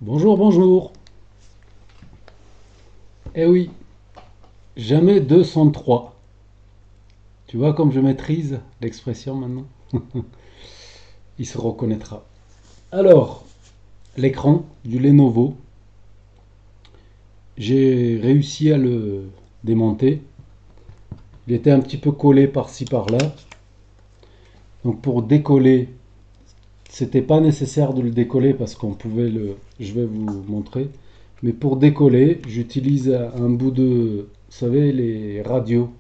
Bonjour, bonjour. Eh oui, jamais 203. Tu vois comme je maîtrise l'expression maintenant. Il se reconnaîtra. Alors, l'écran du Lenovo, j'ai réussi à le démonter. Il était un petit peu collé par-ci par-là. Donc pour décoller, c'était pas nécessaire de le décoller parce qu'on pouvait le. Je vais vous montrer. Mais pour décoller, j'utilise un bout de. Vous savez, les radios.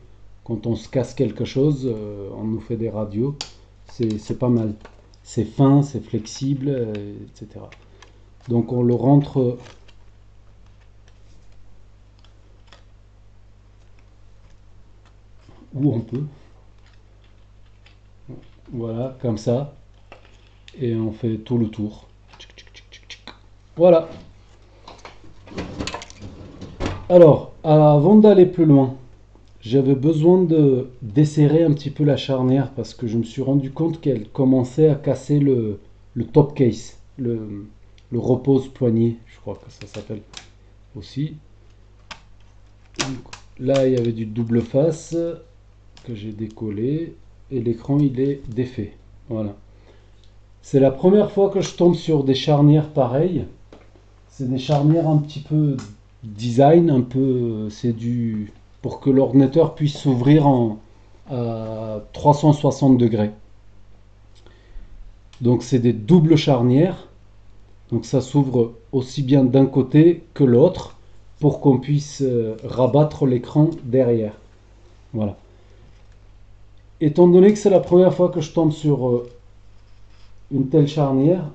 Quand on se casse quelque chose, on nous fait des radios. C'est pas mal. C'est fin, c'est flexible, etc. Donc on le rentre où on peut. Voilà, comme ça. Et on fait tout le tour. Voilà. Alors, avant d'aller plus loin, j'avais besoin de desserrer un petit peu la charnière parce que je me suis rendu compte qu'elle commençait à casser le top case, le repose-poignet, je crois que ça s'appelle aussi. Donc, là, il y avait du double face que j'ai décollé et l'écran il est défait. Voilà. C'est la première fois que je tombe sur des charnières pareilles. C'est des charnières un petit peu design, un peu, c'est du pour que l'ordinateur puisse s'ouvrir à 360 degrés. Donc c'est des doubles charnières, donc ça s'ouvre aussi bien d'un côté que l'autre pour qu'on puisse rabattre l'écran derrière. Voilà. Étant donné que c'est la première fois que je tombe sur une telle charnière,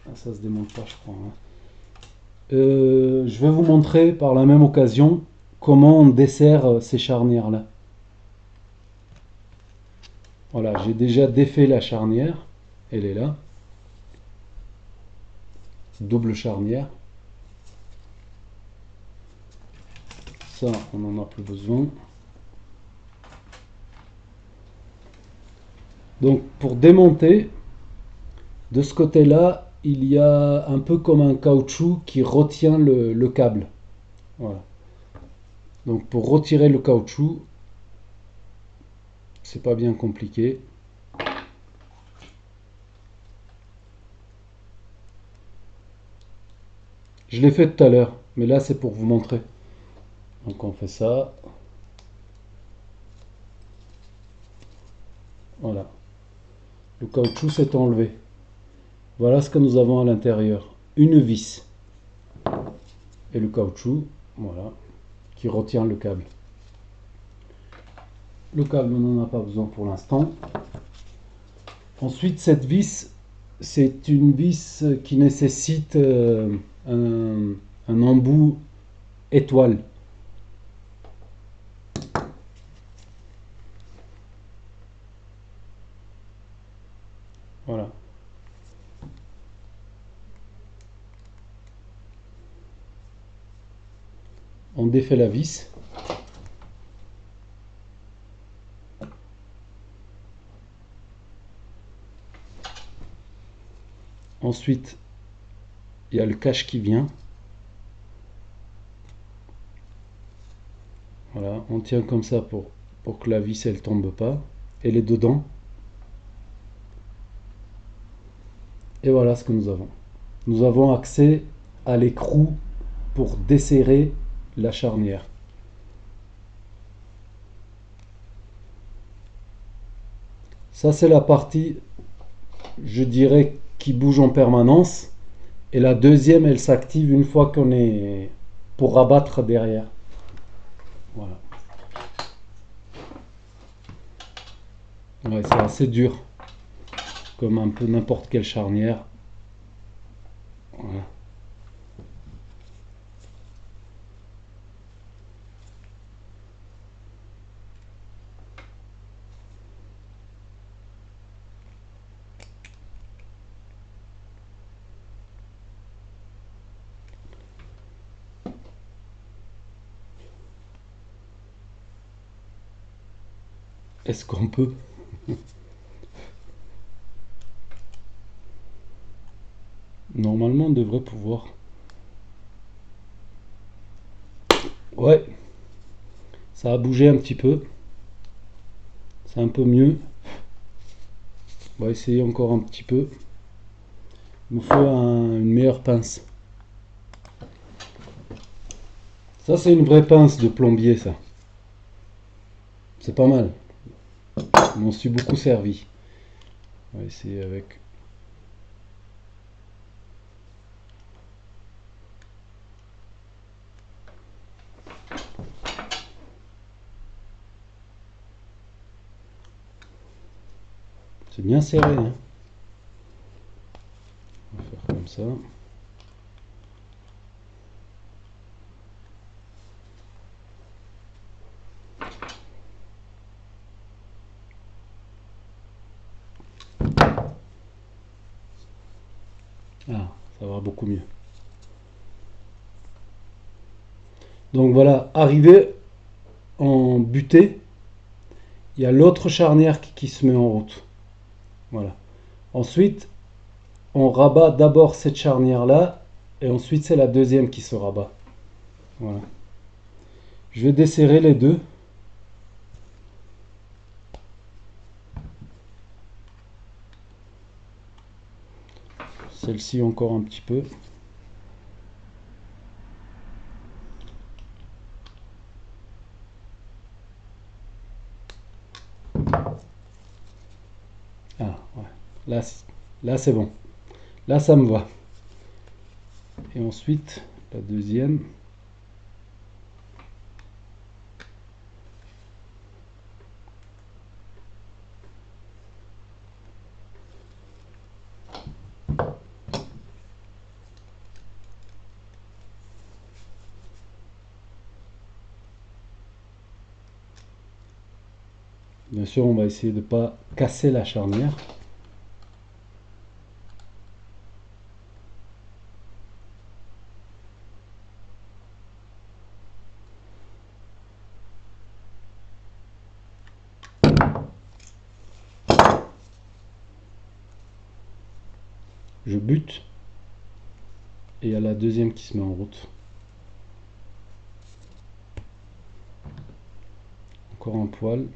ah, ça se démonte pas je crois, hein. Je vais vous montrer par la même occasion comment on dessert ces charnières là. Voilà, j'ai déjà défait la charnière. Elle est là. Double charnière. Ça, on n'en a plus besoin. Donc, pour démonter, de ce côté-là, il y a un peu comme un caoutchouc qui retient le câble. Voilà. Donc, pour retirer le caoutchouc, c'est pas bien compliqué. Je l'ai fait tout à l'heure, mais là, c'est pour vous montrer. Donc, on fait ça. Voilà. Le caoutchouc s'est enlevé. Voilà ce que nous avons à l'intérieur. Une vis et le caoutchouc, voilà, qui retient le câble. Le câble, on n'en a pas besoin pour l'instant. Ensuite, cette vis, c'est une vis qui nécessite un embout étoile. Voilà. On défait la vis. Ensuite, il y a le cache qui vient. Voilà, on tient comme ça pour que la vis elle tombe pas. Elle est dedans. Et voilà ce que nous avons. Nous avons accès à l'écrou pour desserrer la charnière. Ça, c'est la partie, je dirais, qui bouge en permanence. Et la deuxième, elle s'active une fois qu'on est pour rabattre derrière. Voilà. Ouais, c'est assez dur, comme un peu n'importe quelle charnière. Voilà. Est-ce qu'on peut? Normalement, on devrait pouvoir. Ouais, ça a bougé un petit peu. C'est un peu mieux. On va essayer encore un petit peu. Il me faut une meilleure pince. Ça, c'est une vraie pince de plombier, ça. C'est pas mal. Je m'en suis beaucoup servi. On va essayer avec. C'est bien serré, hein. On va faire comme ça. Ah, ça va beaucoup mieux. Donc voilà, arrivé en butée, il y a l'autre charnière qui se met en route. Voilà. Ensuite, on rabat d'abord cette charnière-là, et ensuite c'est la deuxième qui se rabat. Voilà. Je vais desserrer les deux. Celle-ci encore un petit peu. Ah, ouais. Là, là c'est bon. Là, ça me va. Et ensuite, la deuxième. Bien sûr, on va essayer de ne pas casser la charnière. Je bute. Et il y a la deuxième qui se met en route. Encore un poil.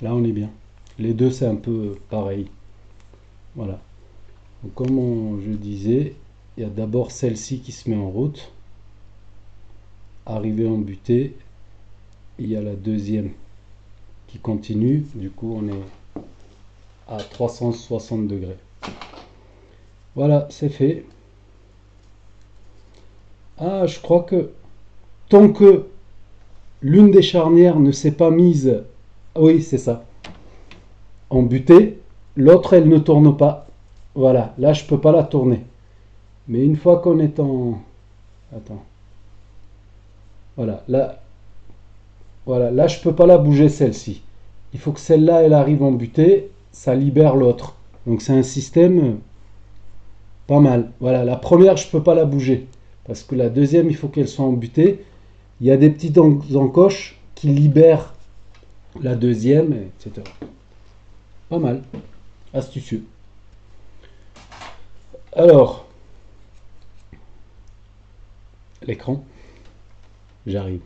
Là, on est bien. Les deux, c'est un peu pareil. Voilà. Donc, comme je disais, il y a d'abord celle-ci qui se met en route. Arrivée en butée, il y a la deuxième qui continue. Du coup, on est à 360 degrés. Voilà, c'est fait. Ah, je crois que tant que l'une des charnières ne s'est pas mise, oui, c'est ça, en butée, l'autre, elle ne tourne pas. Voilà, là, je peux pas la tourner. Mais une fois qu'on est en... Attends. Voilà, là, je peux pas la bouger, celle-ci. Il faut que celle-là, elle arrive en butée, ça libère l'autre. Donc c'est un système pas mal. Voilà, la première, je peux pas la bouger. Parce que la deuxième, il faut qu'elle soit en butée. Il y a des petites encoches qui libèrent la deuxième, etc. Pas mal. Astucieux. Alors, l'écran, j'arrive.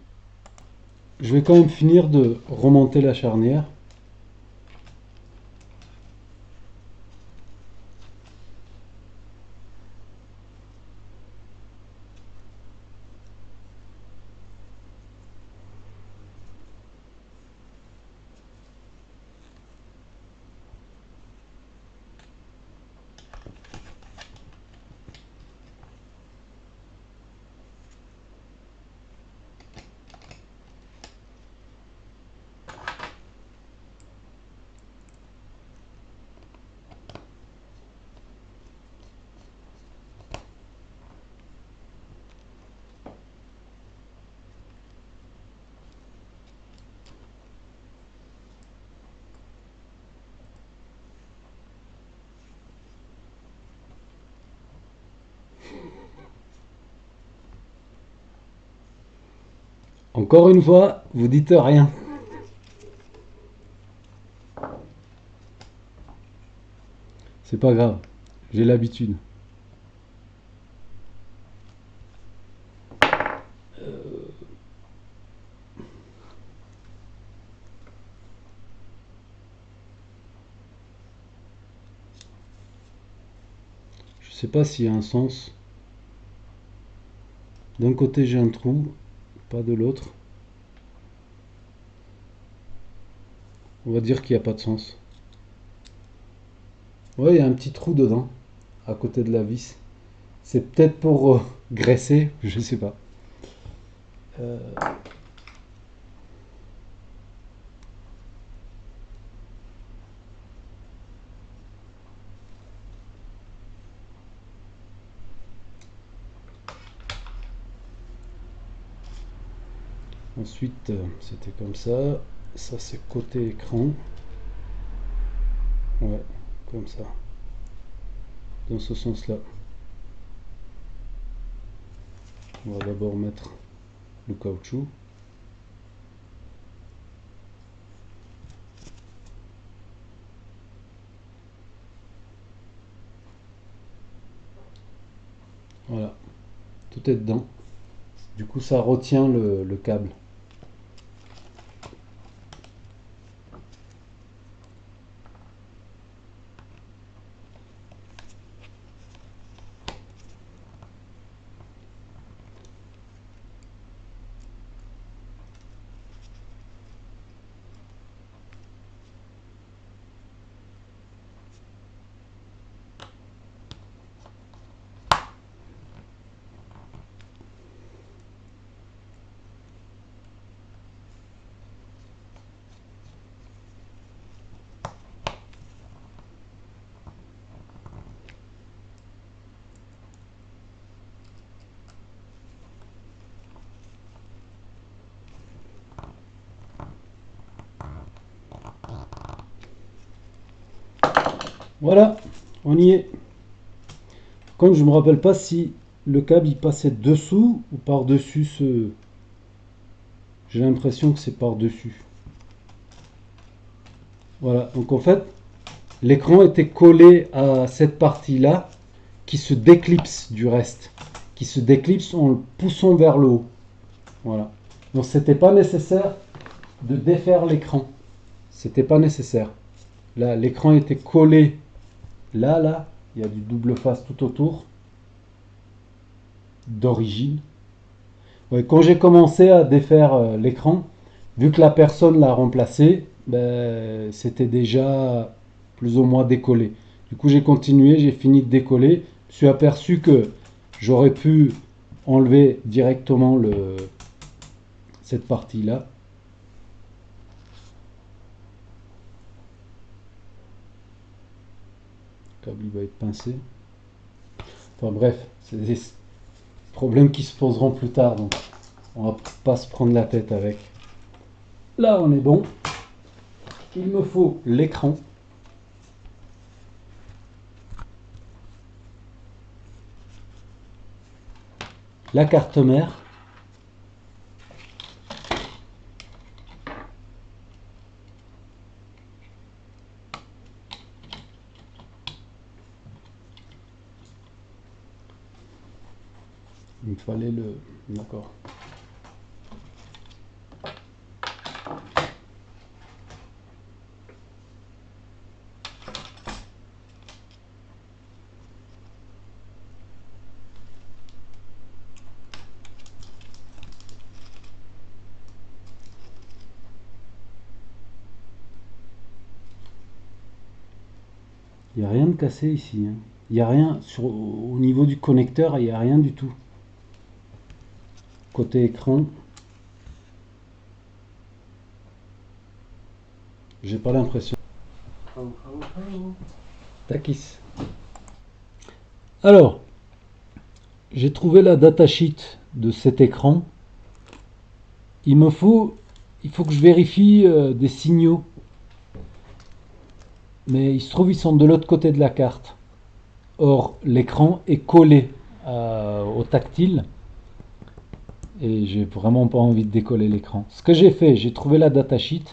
Je vais quand même finir de remonter la charnière. Encore une fois, vous dites rien. C'est pas grave, j'ai l'habitude. Je sais pas s'il y a un sens. D'un côté j'ai un trou, pas de l'autre. On va dire qu'il n'y a pas de sens. Ouais, il y a un petit trou dedans, à côté de la vis. C'est peut-être pour graisser, je sais pas. Euh, Ensuite, c'était comme ça. Ça, c'est côté écran. Ouais, comme ça. Dans ce sens-là. On va d'abord mettre le caoutchouc. Voilà, tout est dedans. Du coup, ça retient le câble. Voilà, on y est. Comme je me rappelle pas si le câble il passait dessous ou par-dessus ce. J'ai l'impression que c'est par-dessus. Voilà, donc en fait, l'écran était collé à cette partie-là qui se déclipse du reste, qui se déclipse en le poussant vers le haut. Voilà. Donc c'était pas nécessaire de défaire l'écran. C'était pas nécessaire. Là, l'écran était collé là, il y a du double face tout autour d'origine. Ouais, quand j'ai commencé à défaire l'écran, vu que la personne l'a remplacé, ben, c'était déjà plus ou moins décollé. Du coup, j'ai continué, j'ai fini de décoller. Je me suis aperçu que j'aurais pu enlever directement cette partie-là. Le câble il va être pincé. Enfin bref, c'est des problèmes qui se poseront plus tard, donc on va pas se prendre la tête avec. Là, on est bon. Il me faut l'écran. La carte mère. Il me fallait le. D'accord. Il n'y a rien de cassé ici, hein. Il n'y a rien au niveau du connecteur, il n'y a rien du tout. Côté écran, j'ai pas l'impression. Takis. Alors, j'ai trouvé la datasheet de cet écran. Il faut que je vérifie des signaux. Mais il se trouve ils sont de l'autre côté de la carte. Or, l'écran est collé au tactile. et j'ai vraiment pas envie de décoller l'écran. Ce que j'ai fait, j'ai trouvé la datasheet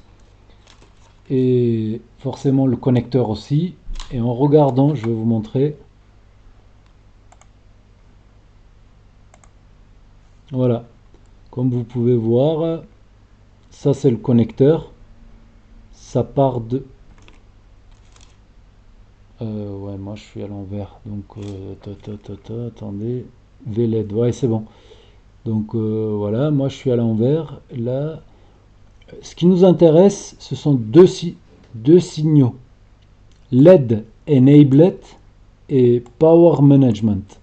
et forcément le connecteur aussi. Et en regardant, je vais vous montrer. Voilà, comme vous pouvez voir, ça c'est le connecteur. Ça part de... ouais, moi je suis à l'envers. Donc, attendez. VLED, ouais, c'est bon. Donc voilà, moi je suis à l'envers. Là, ce qui nous intéresse, ce sont deux signaux. LED Enabled et Power Management.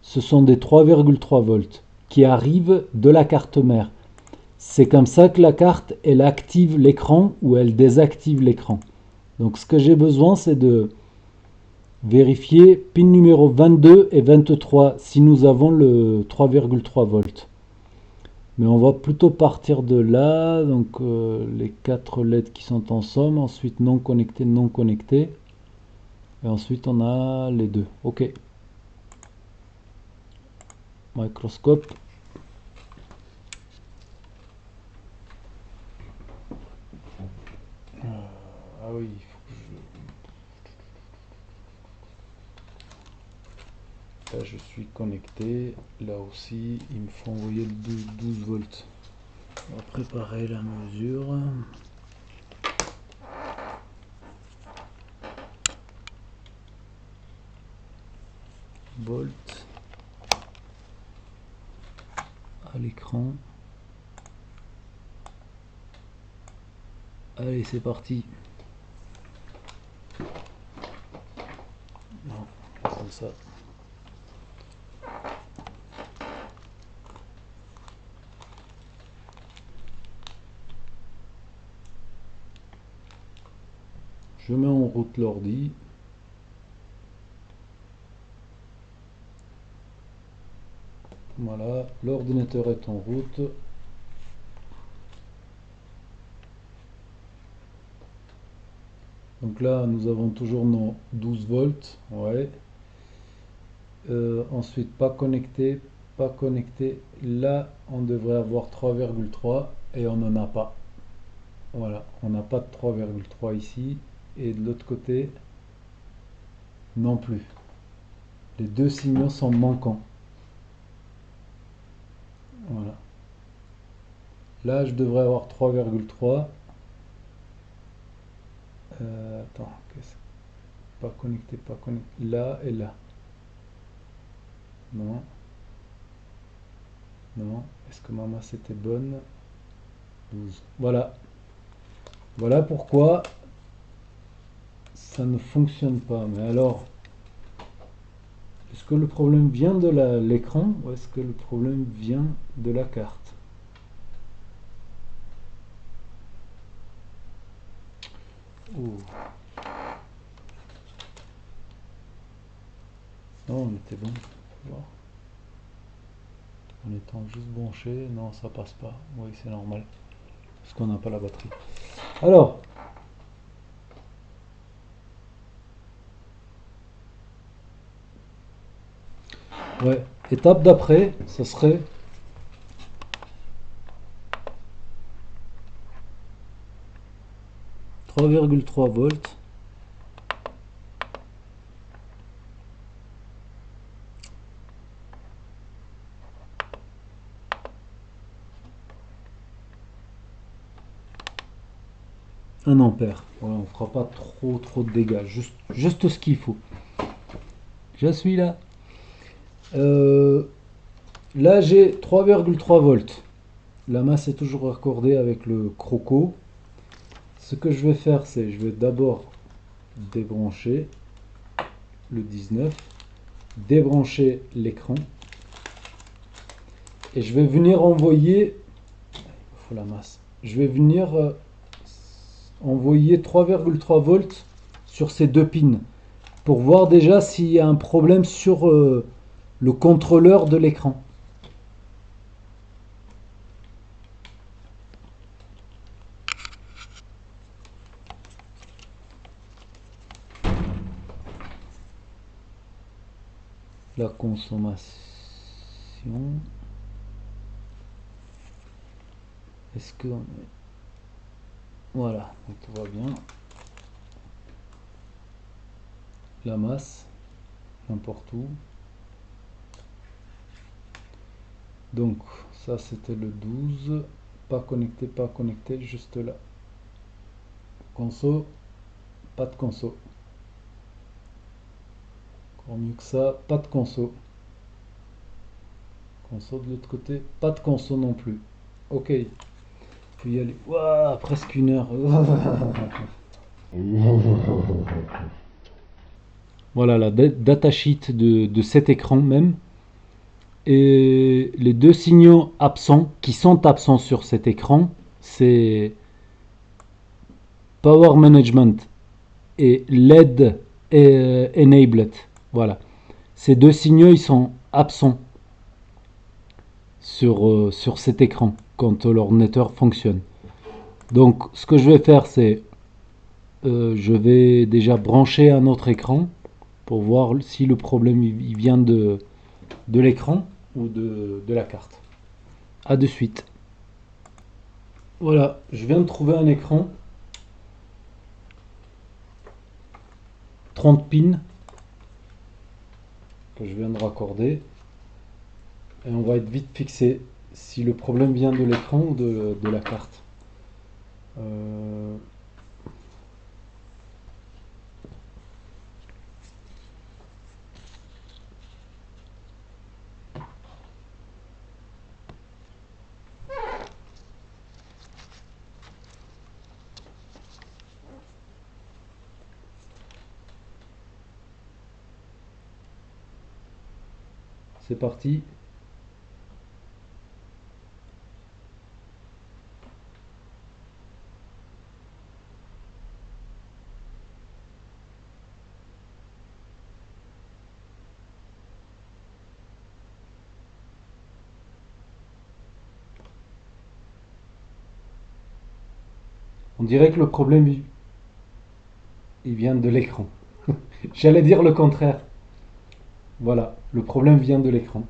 Ce sont des 3,3 volts qui arrivent de la carte mère. C'est comme ça que la carte, elle active l'écran ou elle désactive l'écran. Donc ce que j'ai besoin, c'est de vérifier pin numéro 22 et 23 si nous avons le 3,3 volts. Mais on va plutôt partir de là, donc les 4 LED qui sont en somme, ensuite non connectés, non connectés, et ensuite on a les deux. Ok. Microscope. Ah oui, il faut que je... Là je suis connecté, là aussi il me faut envoyer le 12 volts. On va préparer la mesure. Volt à l'écran. Allez, c'est parti. Non, comme ça. Je mets en route l'ordi. Voilà, l'ordinateur est en route. Donc là, nous avons toujours nos 12 volts. Ouais. Ensuite, pas connecté, pas connecté. Là, on devrait avoir 3,3 et on n'en a pas. Voilà, on n'a pas de 3,3 ici. Et de l'autre côté, non plus. Les deux signaux sont manquants. Voilà. Là, je devrais avoir 3,3. Attends, pas connecté, pas connecté. Là et là. Non, non. Est-ce que ma masse était bonne? 12. Voilà. Voilà pourquoi ça ne fonctionne pas. Mais alors, est-ce que le problème vient de l'écran ou est-ce que le problème vient de la carte? Oh. Non, on était bon. Voir. En étant juste branché, non, ça passe pas. Oui, c'est normal. Parce qu'on n'a pas la batterie. Alors, ouais, étape d'après, ça serait 3,3 volts. Un ampère. Voilà, on fera pas trop de dégâts. Juste ce qu'il faut. Je suis là. Euh, Là, j'ai 3,3 volts. La masse est toujours raccordée avec le croco. Ce que je vais faire, c'est je vais d'abord débrancher le 19, débrancher l'écran et je vais venir envoyer, il faut la masse, je vais venir envoyer 3,3 volts sur ces deux pins pour voir déjà s'il y a un problème sur le contrôleur de l'écran. La consommation. Est-ce que... Voilà, donc tout va bien. La masse, n'importe où. Donc, ça c'était le 12. Pas connecté, juste là. Conso, pas de conso. Encore mieux que ça, pas de conso. Conso de l'autre côté, pas de conso non plus. Ok, puis y aller. Ouah, presque une heure. Voilà la datasheet de cet écran même. Et les deux signaux absents, qui sont absents sur cet écran, c'est Power Management et LED Enabled. Voilà. Ces deux signaux, ils sont absents sur cet écran quand l'ordinateur fonctionne. Donc, ce que je vais faire, c'est je vais déjà brancher un autre écran pour voir si le problème il vient de l'écran ou de la carte. A de suite. Voilà, je viens de trouver un écran 30 pins que je viens de raccorder et on va être vite fixé si le problème vient de l'écran ou de la carte. Euh, c'est parti. On dirait que le problème il vient de l'écran. J'allais dire le contraire. Voilà, le problème vient de l'écran.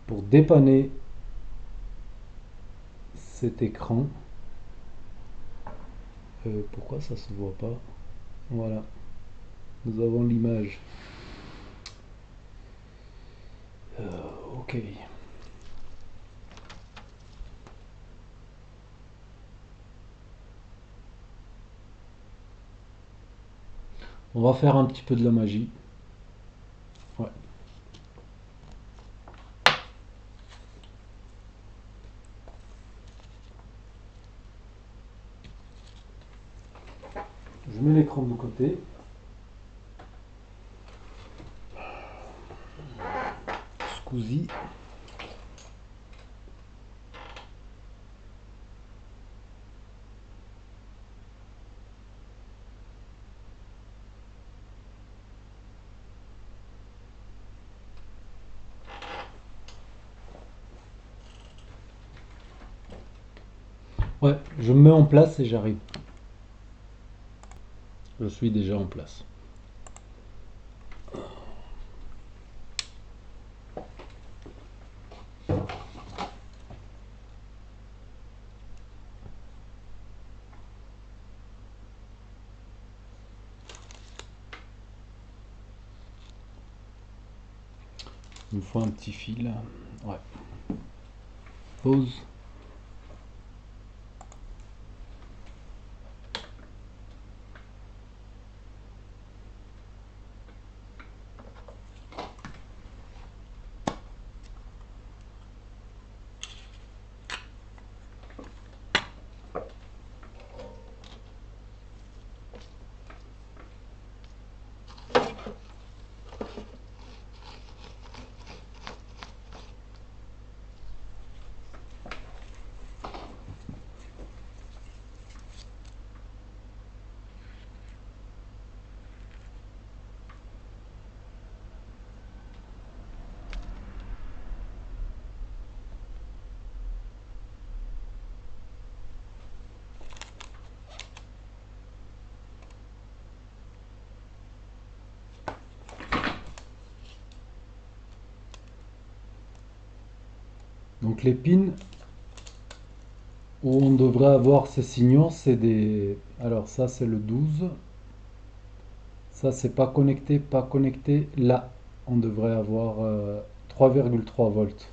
Pour dépanner cet écran, pourquoi ça se voit pas? Voilà, nous avons l'image. Ok. On va faire un petit peu de la magie. Ouais. Je mets l'écran de côté. Scusi. Ouais, je me mets en place et j'arrive. Je suis déjà en place. Il me faut un petit fil. Ouais. Pause. Donc les pins où on devrait avoir ces signaux, c'est des... Alors ça c'est le 12. Ça c'est pas connecté, pas connecté. Là, on devrait avoir 3,3 volts.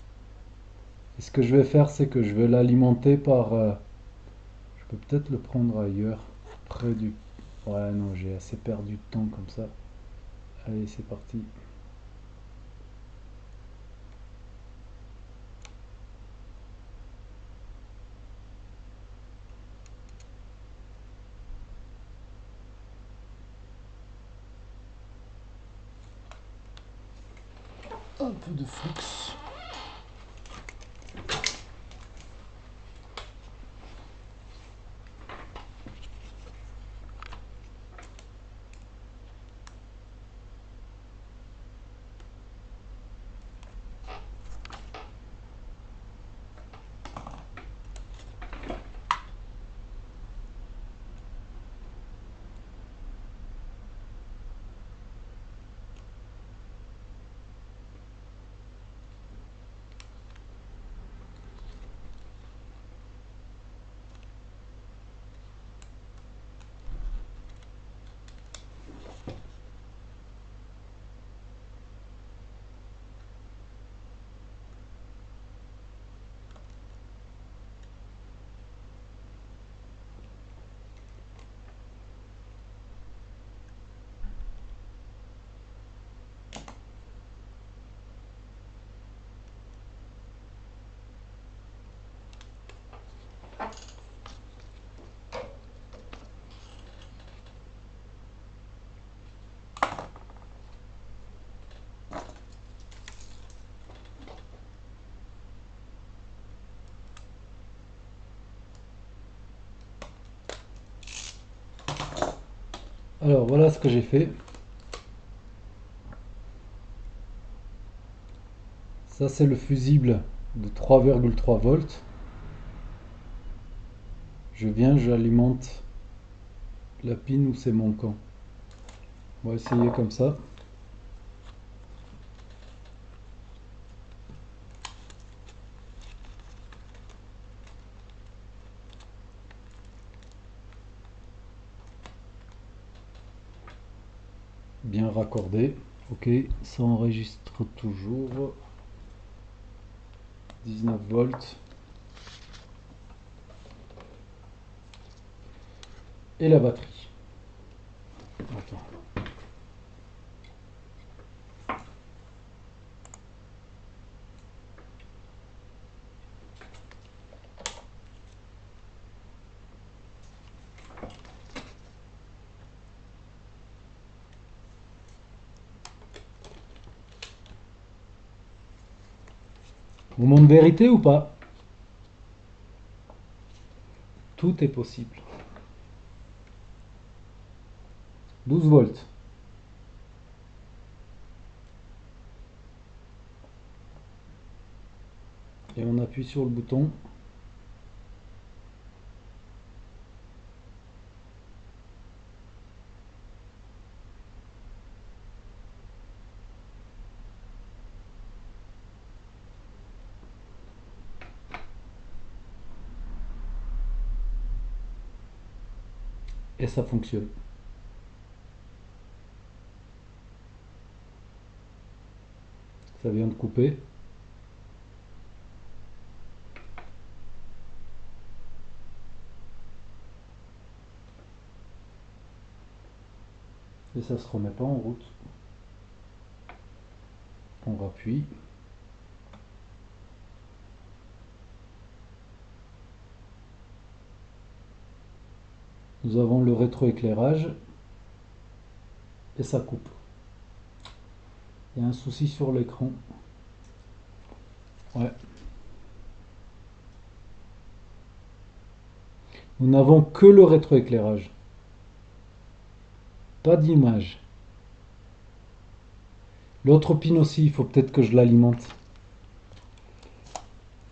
Et ce que je vais faire, c'est que je vais l'alimenter par... je peux peut-être le prendre ailleurs, près du... Ouais, non, j'ai assez perdu de temps comme ça. Allez, c'est parti. Un peu de flux. Alors voilà ce que j'ai fait. Ça c'est le fusible de 3,3 volts. Je viens, j'alimente la pin où c'est manquant. On va essayer comme ça. Bien raccordé. Ok, ça enregistre toujours. 19 volts. Et la batterie. Attends. Moment de vérité ou pas? Tout est possible. 12 volts. Et on appuie sur le bouton. Et ça fonctionne. Ça vient de couper. Et ça se remet pas en route. On rappuie. Nous avons le rétroéclairage. Et ça coupe. Il y a un souci sur l'écran. Ouais. Nous n'avons que le rétroéclairage. Pas d'image. L'autre pin aussi, il faut peut-être que je l'alimente.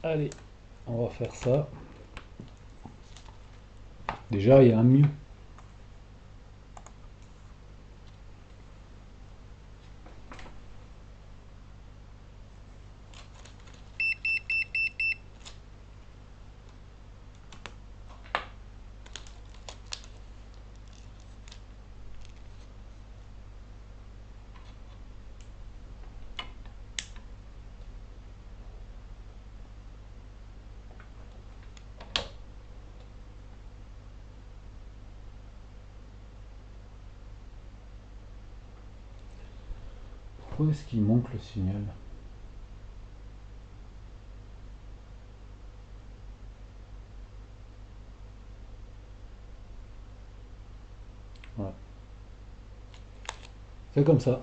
Allez, on va faire ça. Déjà, il y a un mieux. Pourquoi est-ce qu'il manque le signal? Ouais. C'est comme ça.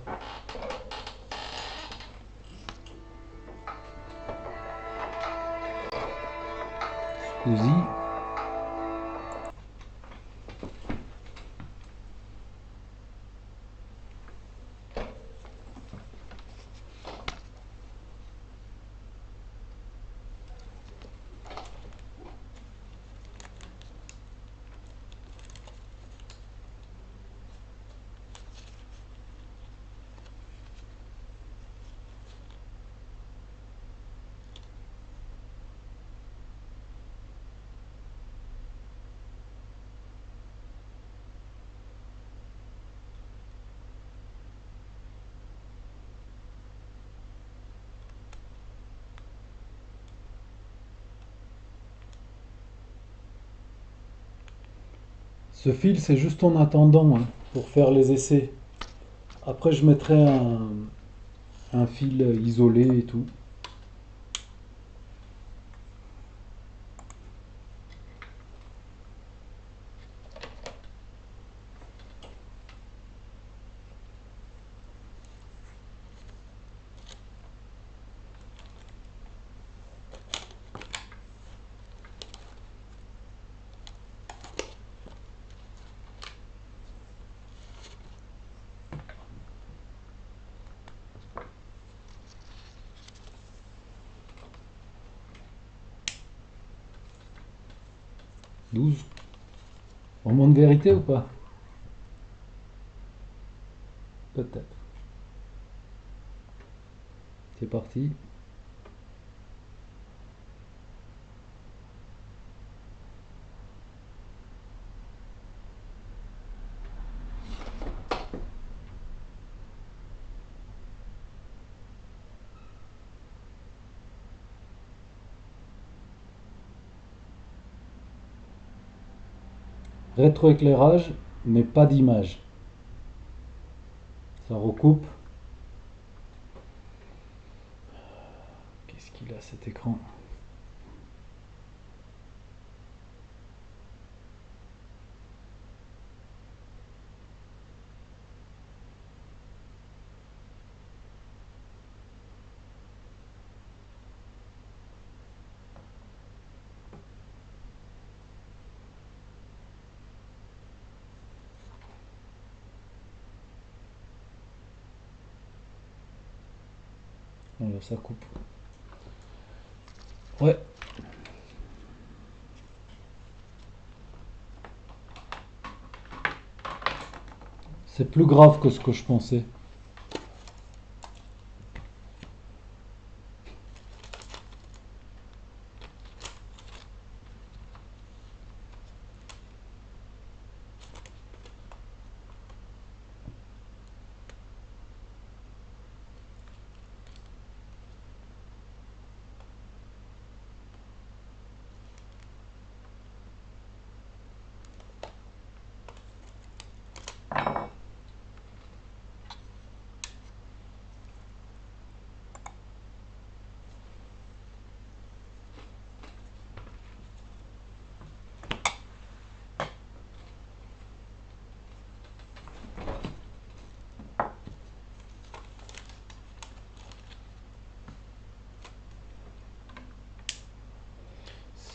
Scusi. Ce fil, c'est juste en attendant, hein, pour faire les essais. Après, je mettrai un fil isolé et tout. Douze. Moment de vérité ou pas? Peut-être. C'est parti. Rétroéclairage, mais pas d'image. Ça recoupe. Qu'est-ce qu'il a cet écran? Voilà, ça coupe. Ouais, c'est plus grave que ce que je pensais.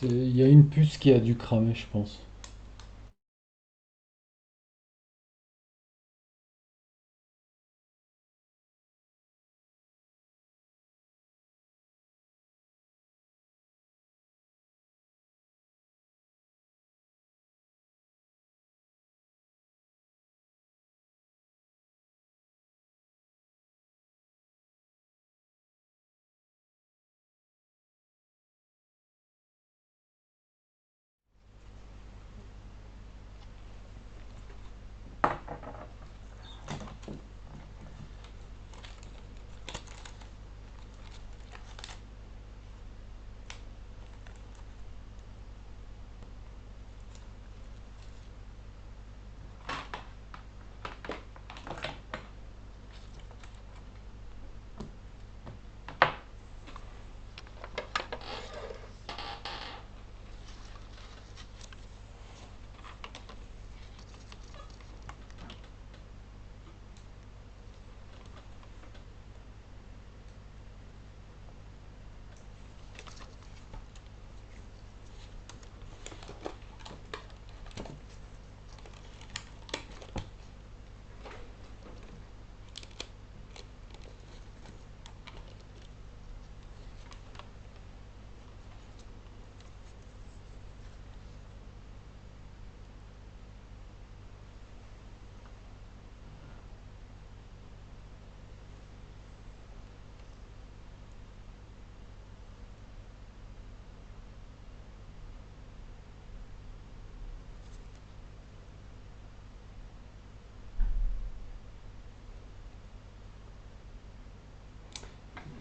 Il y a une puce qui a dû cramer, je pense.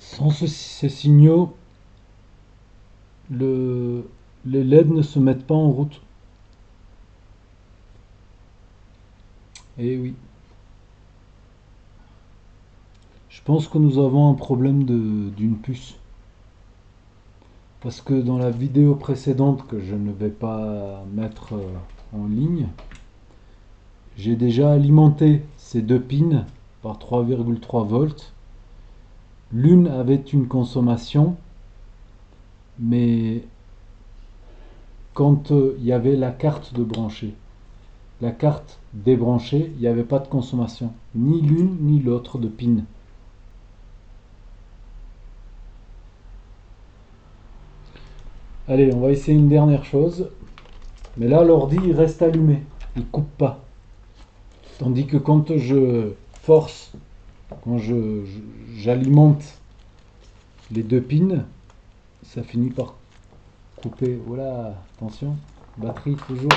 Sans ces signaux, le, les LED ne se mettent pas en route. Eh oui, je pense que nous avons un problème d'une puce. Parce que dans la vidéo précédente que je ne vais pas mettre en ligne, j'ai déjà alimenté ces deux pins par 3,3 volts. L'une avait une consommation, mais quand il y avait la carte de brancher, la carte débranchée, il n'y avait pas de consommation, ni l'une ni l'autre de pin. Allez, on va essayer une dernière chose. Mais là, l'ordi il reste allumé, il coupe pas. Tandis que quand je force, quand j'alimente les deux pins, ça finit par couper. Voilà, attention, batterie toujours.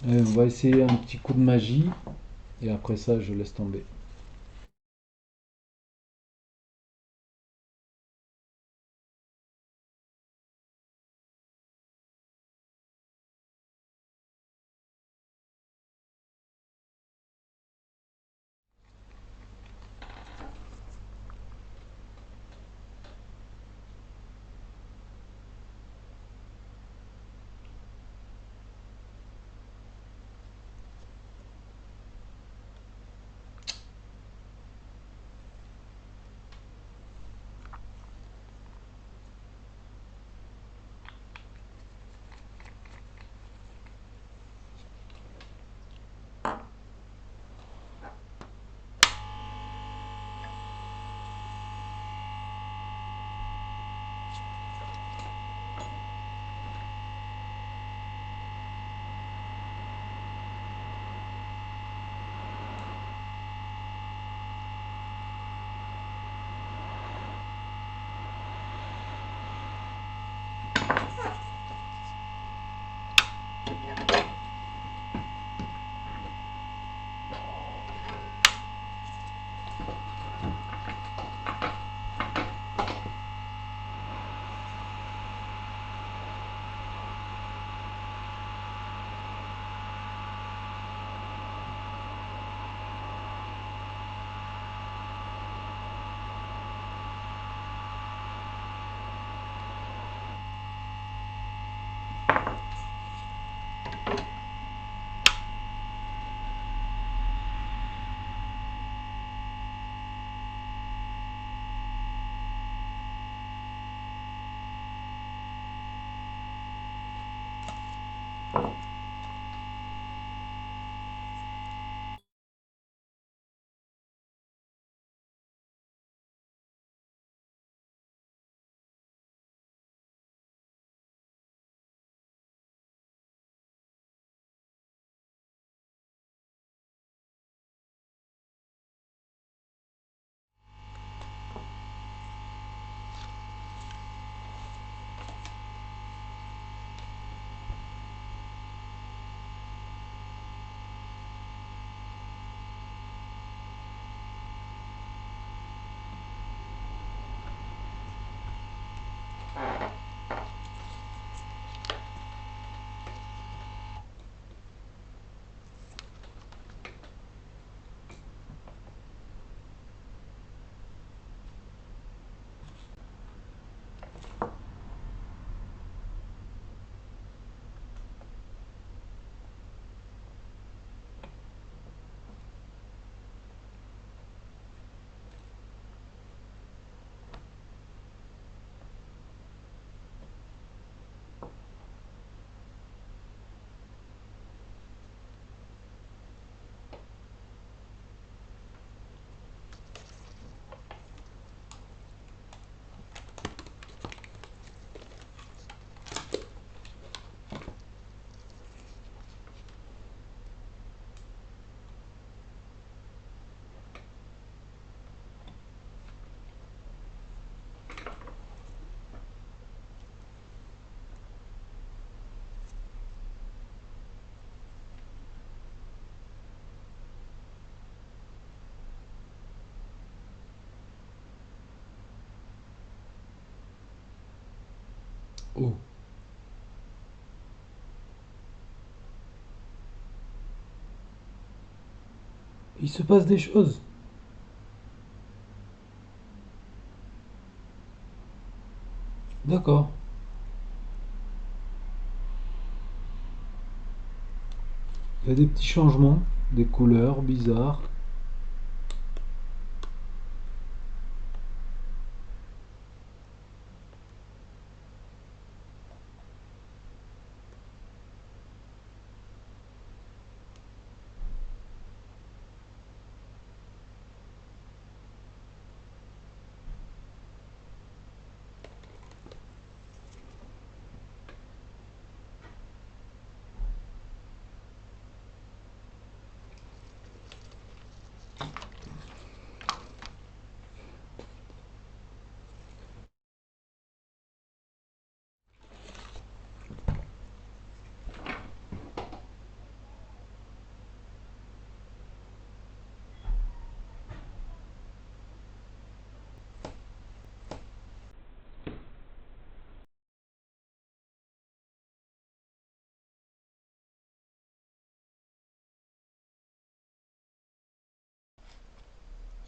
On va essayer un petit coup de magie et après ça, je laisse tomber. Oh, il se passe des choses. D'accord. Il y a des petits changements, des couleurs bizarres.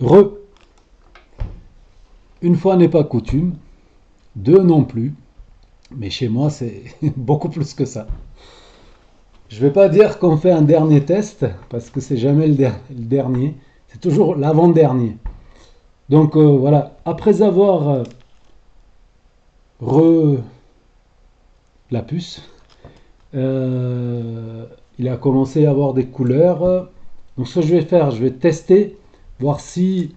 Re, une fois n'est pas coutume, deux non plus, mais chez moi c'est beaucoup plus que ça. Je vais pas dire qu'on fait un dernier test, parce que c'est jamais le dernier, c'est toujours l'avant-dernier. Donc voilà, après avoir re la puce, euh, il a commencé à avoir des couleurs. Donc ce que je vais faire, je vais tester, voir si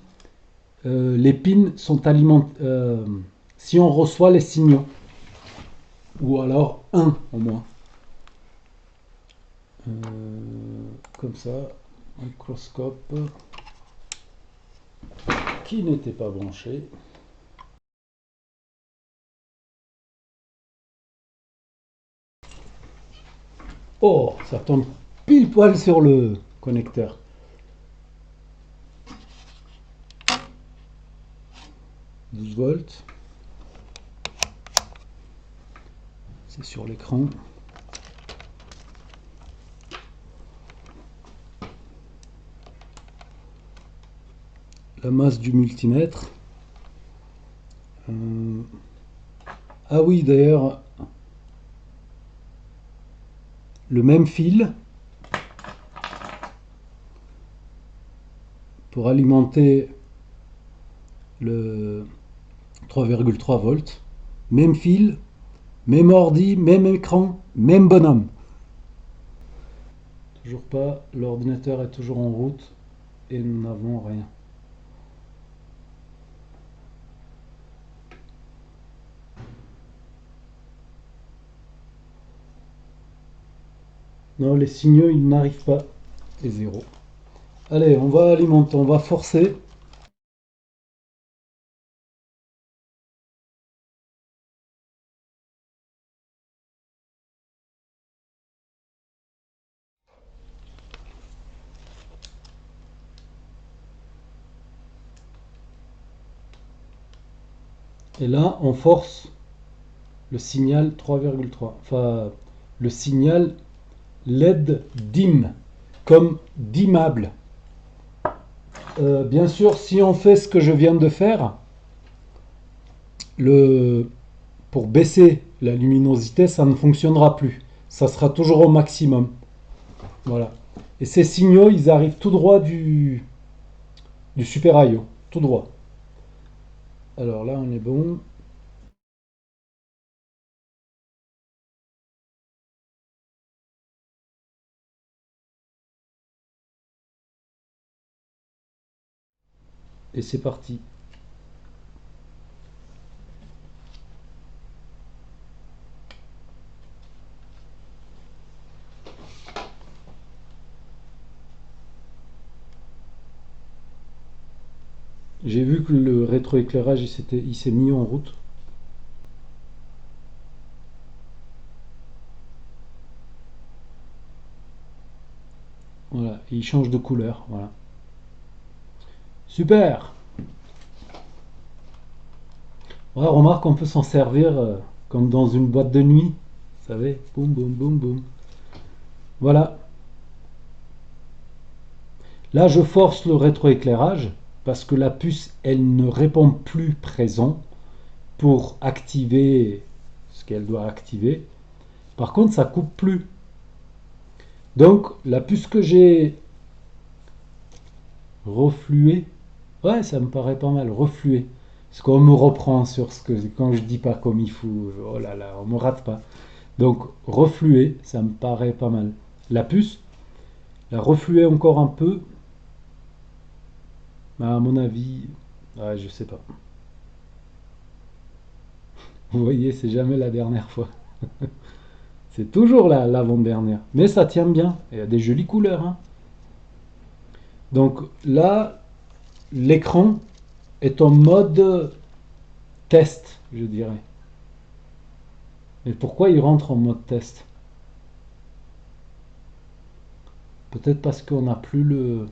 les pins sont alimentés, si on reçoit les signaux, ou alors un au moins. Comme ça, microscope qui n'était pas branché. Oh, ça tombe pile poil sur le connecteur. 12 volts, c'est sur l'écran. La masse du multimètre. Euh, ah oui, d'ailleurs, le même fil pour alimenter le 3,3 volts. Même fil, même ordi, même écran, même bonhomme. Toujours pas, l'ordinateur est toujours en route et nous n'avons rien. Non, les signaux, ils n'arrivent pas. Et zéro. Allez, on va alimenter, on va forcer. Et là, on force le signal 3,3. Enfin, le signal LED dim, comme dimmable. Bien sûr, si on fait ce que je viens de faire, le, pour baisser la luminosité, ça ne fonctionnera plus. Ça sera toujours au maximum. Voilà. Et ces signaux, ils arrivent tout droit du Super IO. Tout droit. Alors là, on est bon. Et c'est parti. J'ai vu que le rétroéclairage il s'est mis en route. Voilà, et il change de couleur. Voilà. Super. Ouais, remarque, on peut s'en servir comme dans une boîte de nuit. Vous savez, boum, boum, boum, boum. Voilà. Là, je force le rétroéclairage parce que la puce, elle ne répond plus présent pour activer ce qu'elle doit activer. Par contre, ça coupe plus. Donc, la puce que j'ai refluée, ouais, ça me paraît pas mal, refluée. Parce qu'on me reprend sur ce que quand je dis pas comme il faut, oh là là, on me rate pas. Donc, refluée, ça me paraît pas mal. La puce, la refluer encore un peu, à mon avis, ouais, je sais pas. Vous voyez, c'est jamais la dernière fois. C'est toujours l'avant-dernière. Mais ça tient bien. Il y a des jolies couleurs, hein. Donc là, l'écran est en mode test, je dirais. Mais pourquoi il rentre en mode test? Peut-être parce qu'on n'a plus le...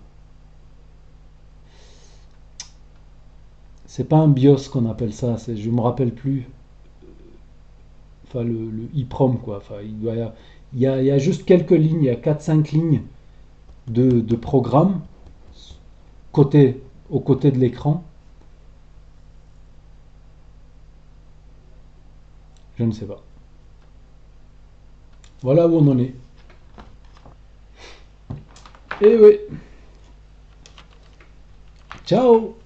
C'est pas un BIOS qu'on appelle ça, je me rappelle plus. Enfin, le EEPROM, quoi. Enfin, il y a juste quelques lignes, il y a quatre cinq lignes de programme côté, aux côtés de l'écran. Je ne sais pas. Voilà où on en est. Et oui. Ciao!